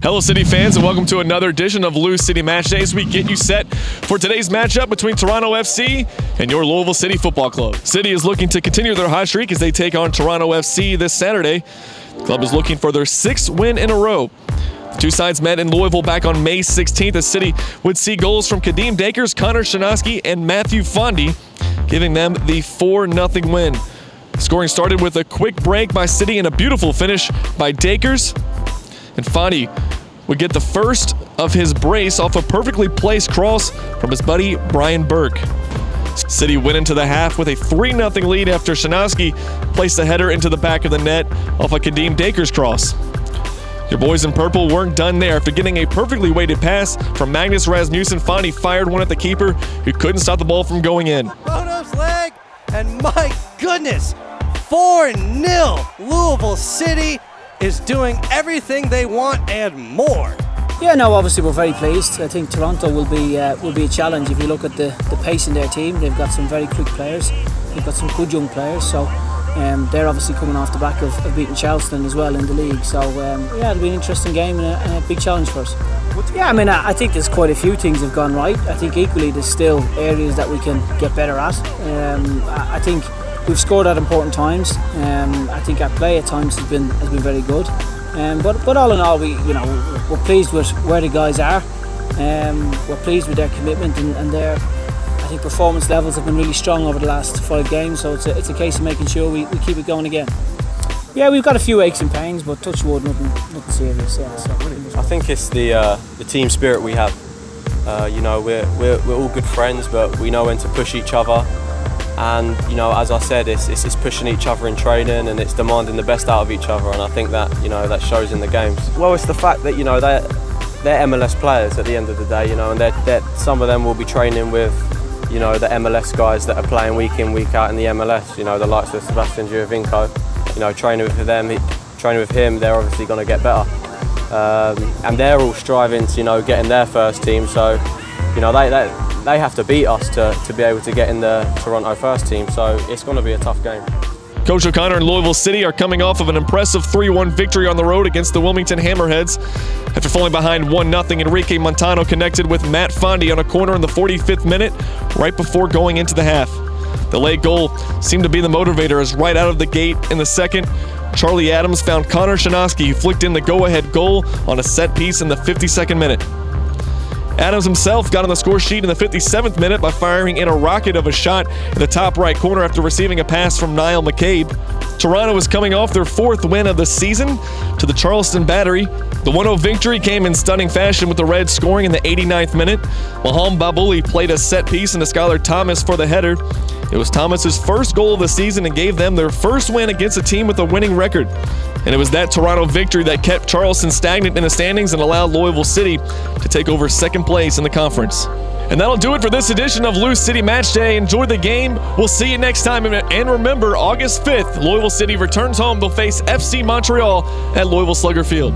Hello City fans and welcome to another edition of Lou City Matchday as we get you set for today's matchup between Toronto FC and your Louisville City Football Club. City is looking to continue their hot streak as they take on Toronto FC this Saturday. The club is looking for their 6th win in a row. The two sides met in Louisville back on May 16th as City would see goals from Kadeem Dakers, Connor Shanaski, and Matthew Fondy, giving them the 4-0 win. Scoring started with a quick break by City and a beautiful finish by Dakers. And Fondy would get the first of his brace off a perfectly placed cross from his buddy Brian Burke. City went into the half with a 3-0 lead after Shanaski placed the header into the back of the net off a Kadeem Dakers cross. Your boys in purple weren't done there. After getting a perfectly weighted pass from Magnus Rasmussen, Fondy fired one at the keeper who couldn't stop the ball from going in. Rono's leg, and my goodness, 4-0 Louisville City is doing everything they want and more. Yeah, no, obviously we're very pleased. I think Toronto will be a challenge. If you look at the pace in their team, they've got some very quick players. They've got some good young players, so they're obviously coming off the back of beating Charleston as well in the league. So yeah, it'll be an interesting game and a big challenge for us. Yeah, I mean, I think there's quite a few things have gone right. I think equally there's still areas that we can get better at. I think we've scored at important times. I think our play at times has been very good. But all in all, we're pleased with where the guys are. We're pleased with their commitment and their, I think, performance levels have been really strong over the last 5 games. So it's a case of making sure we keep it going again. Yeah, we've got a few aches and pains, but touch wood, nothing serious. Yeah, so I think it's the team spirit we have. We're all good friends, but we know when to push each other. And as I said, it's pushing each other in training and it's demanding the best out of each other. And I think that that shows in the games. Well, it's the fact that they're MLS players at the end of the day. And some of them will be training with the MLS guys that are playing week in, week out in the MLS. The likes of Sebastian Giovinco. Training with him, they're obviously going to get better. And they're all striving to get in their first team. So they have to beat us to be able to get in the Toronto first team, so it's going to be a tough game. Coach O'Connor and Louisville City are coming off of an impressive 3-1 victory on the road against the Wilmington Hammerheads. After falling behind 1-0, Enrique Montano connected with Matt Fondy on a corner in the 45th minute, right before going into the half. The late goal seemed to be the motivator as right out of the gate in the second, Charlie Adams found Connor Shanaski, who flicked in the go-ahead goal on a set piece in the 52nd minute. Adams himself got on the score sheet in the 57th minute by firing in a rocket of a shot in the top right corner after receiving a pass from Niall McCabe. Toronto was coming off their 4th win of the season to the Charleston Battery. The 1-0 victory came in stunning fashion with the Reds scoring in the 89th minute. Maham Babuli played a set piece into Skylar Thomas for the header. It was Thomas's first goal of the season and gave them their first win against a team with a winning record. And it was that Toronto victory that kept Charleston stagnant in the standings and allowed Louisville City to take over 2nd place in the conference. And that'll do it for this edition of Lou City Matchday. Enjoy the game. We'll see you next time. And remember, August 5th, Louisville City returns home. They'll face FC Montreal at Louisville Slugger Field.